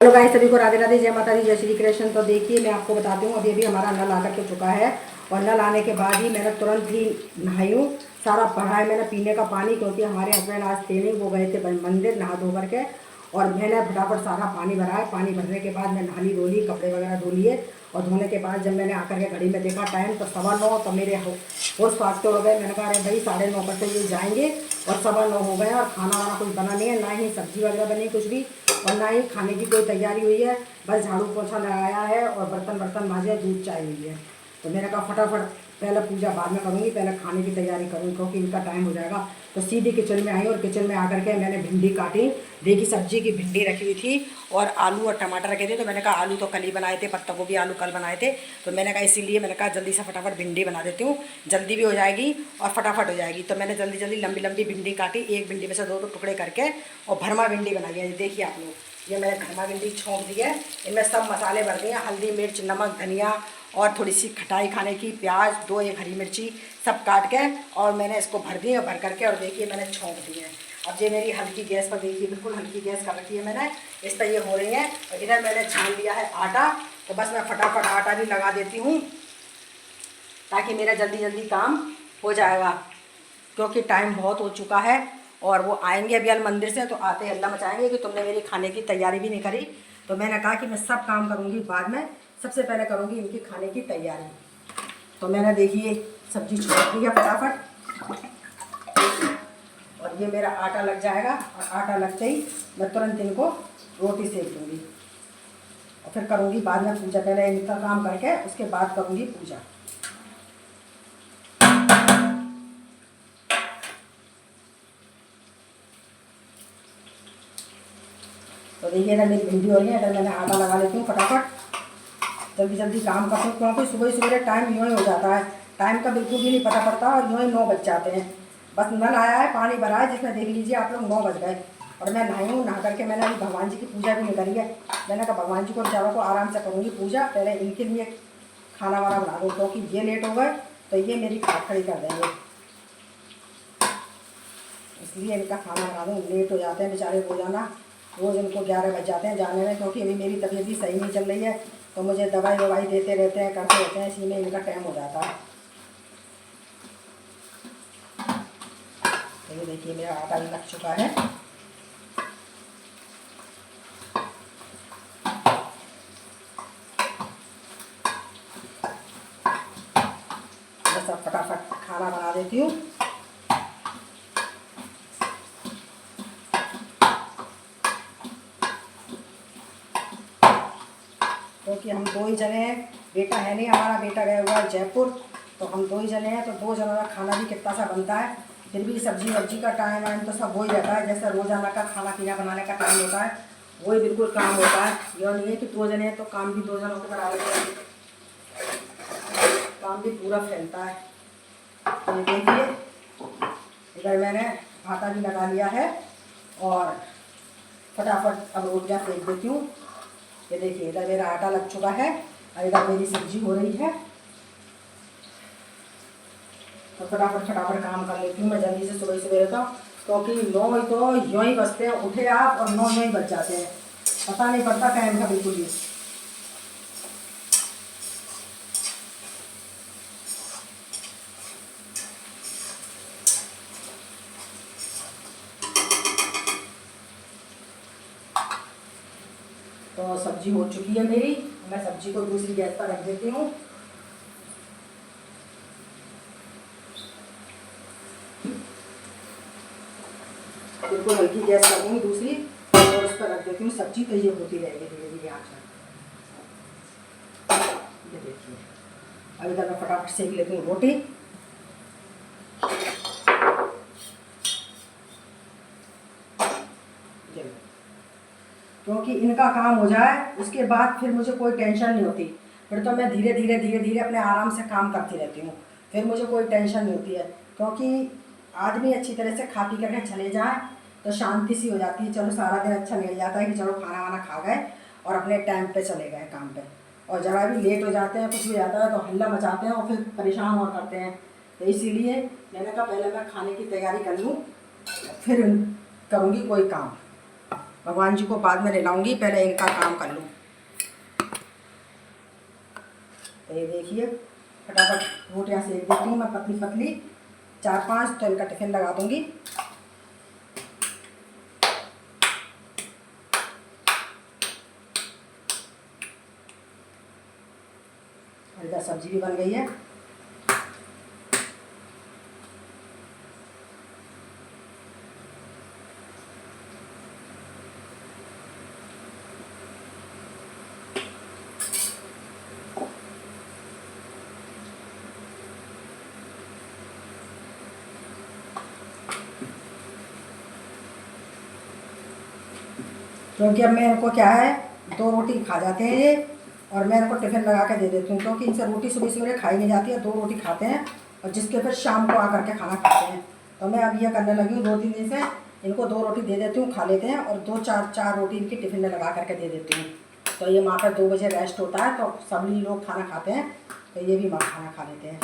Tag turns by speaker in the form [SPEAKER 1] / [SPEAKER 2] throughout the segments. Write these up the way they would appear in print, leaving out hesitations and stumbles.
[SPEAKER 1] Hello guys, सभी को राधे राधे, जय माता दी, जय श्री कृष्ण। तो देखिए मैं आपको बताती हूँ, अभी अभी हमारा नल आकर के चुका है और नल आने के बाद ही मैंने तुरंत ही नहाई हूँ। सारा भरा है मैंने पीने का पानी, क्योंकि हमारे हस्बैंड आज थे नहीं, वो गए थे मंदिर नहा धो करके। और मैंने फटाफट सारा पानी भरा है। पानी भरने के बाद मैं नहा धो ली, कपड़े वगैरह धो लिए। और धोने के बाद जब मैंने आकर के घड़ी में देखा टाइम तो 9:15, तो मेरे होश फाँकते हो गए। मैंने कहा अरे भाई 9:30 पर तो ये जाएंगे और 9:15 हो गए और खाना वाना कुछ बना नहीं है, ना ही सब्जी वगैरह बनी कुछ भी, और ना ही खाने की कोई तैयारी हुई है। बस झाड़ू पोछा लगाया है और बर्तन मांजे, दूध चाय हुई है। तो मैंने कहा फटाफट पहले पूजा बाद में करूँगी, पहले खाने की तैयारी करूँगी, क्योंकि इनका टाइम हो जाएगा। तो सीधी किचन में आई और किचन में आकर के मैंने भिंडी काटी। देखी सब्जी की भिंडी रखी हुई थी और आलू और टमाटर रखे थे। तो मैंने कहा आलू तो कल ही बनाए थे, पत्ता गोभी आलू कल बनाए थे। तो मैंने कहा इसीलिए मैंने कहा जल्दी से फटाफट भिंडी बना देती हूँ, जल्दी भी हो जाएगी और फटाफट हो जाएगी। तो मैंने जल्दी जल्दी लंबी लंबी भिंडी काटी, एक भिंडी में से दो टुकड़े करके और भरमा भिंडी बनाई है। देखिए आप लोग, ये मैंने भरमा भिंडी छोंक दी है। इनमें सब मसाले भर दिए, हल्दी मिर्च नमक धनिया और थोड़ी सी खटाई खाने की, प्याज 2-1 हरी मिर्ची सब काट के और मैंने इसको भर दी और भर करके, और देखिए मैंने छोंक दी है। अब ये मेरी हल्की गैस पर, देखिए बिल्कुल हल्की गैस कर रखी है मैंने, इस पर ये हो रही है। और इधर मैंने छान लिया है आटा। तो बस मैं फटाफट आटा भी लगा देती हूँ ताकि मेरा जल्दी जल्दी काम हो जाएगा, क्योंकि टाइम बहुत हो चुका है। और वो आएंगे अभी अल मंदिर से, तो आते हल्ला मचाएंगे कि तुमने मेरी खाने की तैयारी भी नहीं करी। तो मैंने कहा कि मैं सब काम करूँगी बाद में, सबसे पहले करूँगी इनकी खाने की तैयारी। तो मैंने देखिए सब्जी छोड़ दी है फटाफट, और ये मेरा आटा लग जाएगा। और आटा लगते ही मैं तुरंत इनको रोटी सेक दूँगी और फिर करूँगी बाद में पूजा। पहले इनका काम करके उसके बाद करूँगी पूजा। तो देखिए इधर मेरी भिंडी हो रही है, इधर मैंने आटा लगा लेती हूँ फटाफट, जल्दी जल्दी काम करती हूँ, क्योंकि सुबह सुबह टाइम यूँ ही हो जाता है, टाइम का बिल्कुल भी नहीं पता पड़ता और यूँ ही 9 बज जाते हैं। बस नल आया है, पानी भरा है, जिसमें देख लीजिए आप लोग 9 बज गए। और मैं नहाई हूँ, नहा करके मैंने अभी भगवान जी की पूजा भी नहीं करी है। मैंने कहा भगवान जी को बेचारों को आराम से करूँगी पूजा, पहले इनके लिए खाना वाना बना दूँ, क्योंकि ये लेट हो गए तो ये मेरी खाट खड़ी कर देंगे, इसलिए इनका खाना बना दूँ। लेट हो जाते हैं बेचारे रोजाना, रोज़ इनको 11 बज जाते हैं जाने में, क्योंकि अभी मेरी तबीयत भी सही नहीं चल रही है। तो मुझे दवाई ववाई देते रहते हैं, करते रहते हैं, इसी में इनका टाइम हो जाता है। तो ये देखिए मेरा आटा भी लग चुका है। बस अब फटाफट खाना बना देती हूँ। क्योंकि हम 2 ही जने हैं, बेटा है नहीं, हमारा बेटा गया हुआ है जयपुर। तो हम 2 ही जने हैं, तो 2 जनों का खाना भी कितना सा बनता है। फिर भी सब्जी वब्जी का टाइम वाइम तो सब हो ही रहता है, जैसे रोज़ाना का खाना पीना बनाने का टाइम होता है वही बिल्कुल काम होता है। यह नहीं है कि 2 जने हैं तो काम भी 2 जनों के बराबर है, काम भी पूरा फैलता है। तो ये देखिए इधर मैंने आटा भी लगा लिया है और फटाफट अब रोटियाँ सेक देती हूँ। ये देखिए इधर मेरा आटा लग चुका है और इधर मेरी सब्जी हो रही है। तो फटाफट काम कर लेती हूँ मैं जल्दी से, सुबह सुबह रहता हूँ, क्योंकि 9 तो यूँ ही बजते हैं, उठे आप और 9 यूँ ही बज जाते हैं, पता नहीं पड़ता टाइम का बिल्कुल भी। तो सब्जी हो चुकी है मेरी, मैं सब्जी को दूसरी गैस पर रख देती हूँ। बिल्कुल हल्की गैस कर दूँगी दूसरी और उस पर रख देती हूँ सब्जी, तो ये होती रहेगी धीरे धीरे आँच में। ये देखिए अभी तक मैं फटाफट सेक लेती हूँ रोटी। क्योंकि इनका काम हो जाए उसके बाद फिर मुझे कोई टेंशन नहीं होती, फिर तो मैं धीरे धीरे अपने आराम से काम करती रहती हूँ, फिर मुझे कोई टेंशन नहीं होती है। क्योंकि आदमी अच्छी तरह से खा पी करके चले जाए तो शांति सी हो जाती है। चलो सारा दिन अच्छा निकल जाता है कि चलो खाना वाना खा गए और अपने टाइम पे चले गए काम पे। और ज़रा भी लेट हो जाते हैं, कुछ भी जाता है तो हल्ला मचाते हैं और फिर परेशान और करते हैं। तो इसीलिए मैंने कहा पहले मैं खाने की तैयारी कर लूँ, फिर करूँगी कोई काम। भगवान जी को बाद में नहलाऊंगी, पहले इनका काम कर लूँ। तो ये देखिए फटाफट रोटियाँ सेक देती हूँ मैं पतली पतली, 4-5, तो इनका टिफिन लगा दूँगी। इधर सब्जी भी बन गई है। क्योंकि अब मैं इनको क्या है 2 रोटी खा जाते हैं ये, और मैं इनको टिफ़िन लगा के दे देती हूँ, क्योंकि इनसे रोटी सुबह सवेरे खाई नहीं जाती है। 2 रोटी खाते हैं और जिसके फिर शाम को आकर के खाना खाते हैं। तो मैं अब ये करने लगी हूँ 2-3 दिन से, इनको 2 रोटी दे देती हूँ, खा लेते हैं, और 2-4 रोटी इनकी टिफ़िन में लगा करके दे देती हूँ। तो ये माँ का 2 बजे रेस्ट होता है, तो सभी लोग खाना खाते हैं, तो ये भी माँ खाना खा लेते हैं।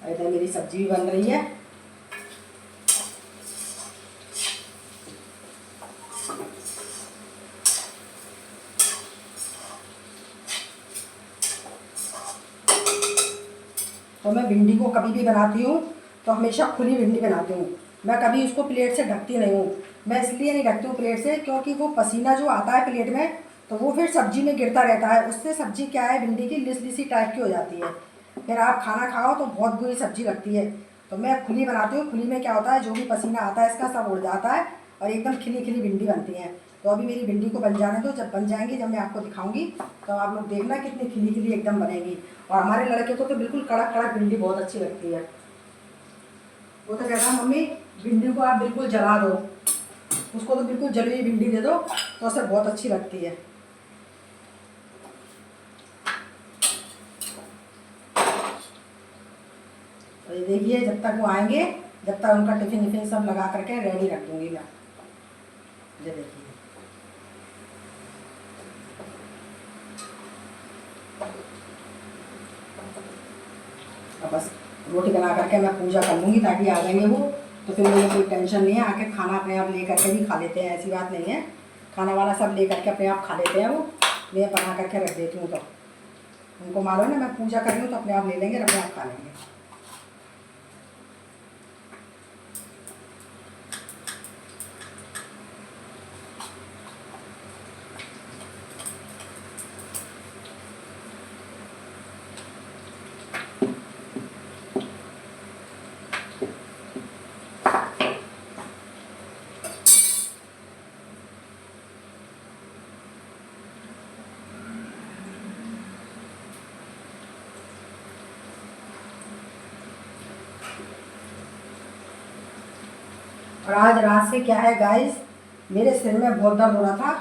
[SPEAKER 1] इधर मेरी सब्जी भी बन रही है। तो मैं भिंडी को कभी भी बनाती हूँ तो हमेशा खुली भिंडी बनाती हूँ। मैं कभी उसको प्लेट से ढकती नहीं हूँ। मैं इसलिए नहीं ढकती हूँ प्लेट से, क्योंकि वो पसीना जो आता है प्लेट में, तो वो फिर सब्जी में गिरता रहता है। उससे सब्जी क्या है, भिंडी की लिसी टाइप की हो जाती है। फिर आप खाना खाओ तो बहुत बुरी सब्जी लगती है। तो मैं खुली बनाती हूँ। खुली में क्या होता है, जो भी पसीना आता है इसका सब उड़ जाता है और एकदम खिली खिली भिंडी बनती है। तो अभी मेरी भिंडी को बन जाने दो, जब बन जाएंगी, जब मैं आपको दिखाऊंगी, तो आप लोग देखना कितनी खिली खिली एकदम बनेगी। और हमारे लड़के को तो बिल्कुल कड़क कड़क भिंडी बहुत अच्छी लगती है। वो तो कहता है मम्मी भिंडी को आप बिल्कुल जला दो, उसको तो बिल्कुल जली हुई भिंडी दे दो, तो उसे बहुत अच्छी लगती है। तो ये देखिए जब तक वो आएंगे, जब तक उनका टिफिन विफिन सब लगा करके रेडी रख दूंगी मैं। ये देखिए अब बस रोटी बना करके मैं पूजा कर लूँगी, ताकि आ जाएंगे वो, तो फिर मुझे कोई टेंशन नहीं है। आके खाना अपने आप ले करके भी खा लेते हैं, ऐसी बात नहीं है। खाना वाला सब ले करके अपने आप खा लेते हैं वो, मैं बना करके रख देती हूँ। तो उनको मालूम है ना मैं पूजा कर रही हूँ, तो अपने आप ले लेंगे, अपने आप खा लेंगे। और आज रात से क्या है गाइस, मेरे सिर में बहुत दर्द हो रहा था।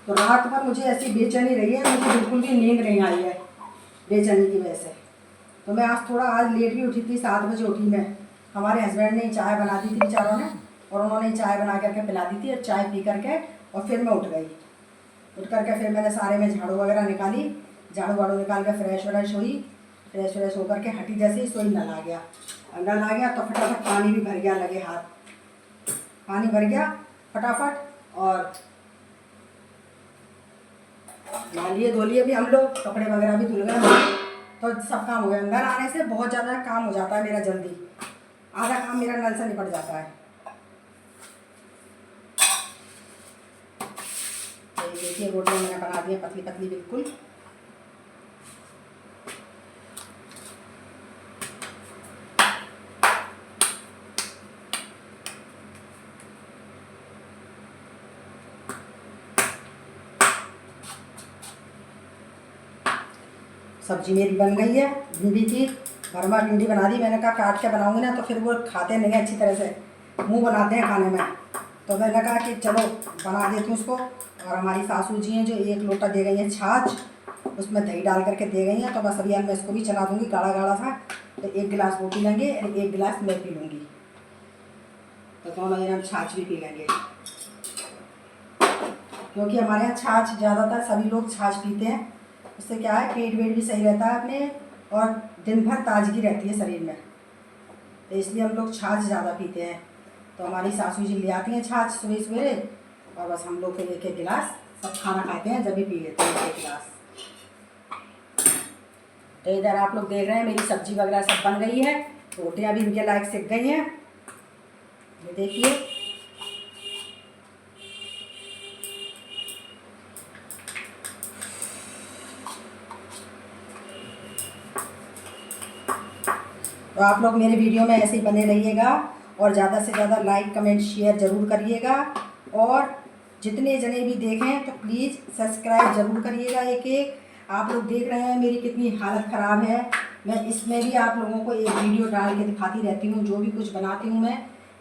[SPEAKER 1] तो रात भर मुझे ऐसी बेचैनी रही है, मुझे बिल्कुल भी नींद नहीं आई है बेचैनी की वजह से। तो मैं आज लेट भी उठी थी, 7 बजे उठी मैं। हमारे हस्बैंड ने चाय बना दी थी बेचारों ने, और उन्होंने चाय बना करके पिला दी थी। और चाय पी करके और फिर मैं उठ गई। उठ करके फिर मैंने सारे में झाड़ू वगैरह निकाली, झाड़ू वाड़ू निकाल कर फ्रेश व्रेश हुई। फ्रेश व्रेश होकर के हटी, जैसे ही सोई नल आ गया। नल आ गया तो फटाफट पानी भी भर गया, लगे हाथ पानी भर गया फटाफट, और नहालिए धो लिए भी हम लोग, कपड़े वगैरह भी धुल गए, तो सब काम हो गया। नल आने से बहुत ज़्यादा काम हो जाता है मेरा, जल्दी आधा काम मेरा नल से निपट जाता है। तो ये देखिए रोटियाँ मैंने बना दी है पतली पतली बिल्कुल। सब्जी मेरी बन गई है भिंडी की, भरमा भिंडी बना दी। मैंने कहा काट के बनाऊंगी ना तो फिर वो खाते नहीं हैं अच्छी तरह से, मुंह बनाते हैं खाने में। तो मैंने कहा कि चलो बना देती हूँ उसको। और हमारी सासू जी हैं जो 1 लोटा दे गई हैं छाछ, उसमें दही डाल करके दे गई हैं। तो बस अभी मैं इसको भी चला दूँगी गाढ़ा गाढ़ा सा। तो 1 गिलास वो पी लेंगे और 1 गिलास मैं पी लूँगी, तो दोनों दिन हम छाछ भी पी लेंगे। क्योंकि हमारे यहाँ छाछ ज़्यादातर सभी लोग छाछ पीते हैं। उससे क्या है, पेट वेट भी सही रहता है अपने, और दिन भर ताजगी रहती है शरीर में। तो इसलिए हम लोग छाछ ज़्यादा पीते हैं। तो हमारी सासू जी ले आती हैं छाछ सुबह सवेरे, और बस हम लोग फिर एक एक गिलास सब खाना खाते हैं जब भी पी लेते हैं एक गिलास। तो इधर आप लोग देख रहे हैं मेरी सब्जी वगैरह सब बन गई है, रोटियां भी इनके लायक सिक गई हैं, ये देखिए। तो आप लोग मेरे वीडियो में ऐसे ही बने रहिएगा और ज़्यादा से ज़्यादा लाइक कमेंट शेयर ज़रूर करिएगा, और जितने जने भी देखें तो प्लीज़ सब्सक्राइब ज़रूर करिएगा एक एक। आप लोग देख रहे हैं मेरी कितनी हालत ख़राब है, मैं इसमें भी आप लोगों को एक वीडियो डाल के दिखाती रहती हूँ, जो भी कुछ बनाती हूँ मैं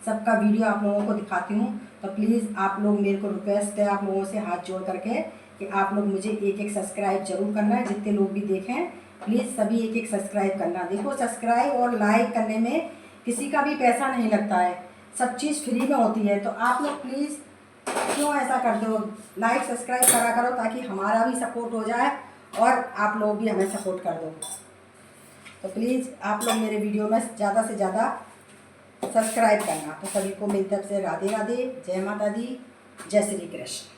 [SPEAKER 1] सबका वीडियो आप लोगों को दिखाती हूँ। तो प्लीज़ आप लोग, मेरे को रिक्वेस्ट है आप लोगों से हाथ जोड़ करके कि आप लोग मुझे एक एक सब्सक्राइब ज़रूर करना है, जितने लोग भी देखें प्लीज़ सभी एक एक सब्सक्राइब करना। देखो सब्सक्राइब और लाइक करने में किसी का भी पैसा नहीं लगता है, सब चीज़ फ्री में होती है। तो आप लोग प्लीज़ क्यों ऐसा करते हो, लाइक सब्सक्राइब करा करो ताकि हमारा भी सपोर्ट हो जाए और आप लोग भी हमें सपोर्ट कर दो। तो प्लीज़ आप लोग मेरे वीडियो में ज़्यादा से ज़्यादा सब्सक्राइब करना। तो सभी को मेरी तरफ से राधे राधे, जय माता दी, जय श्री कृष्ण।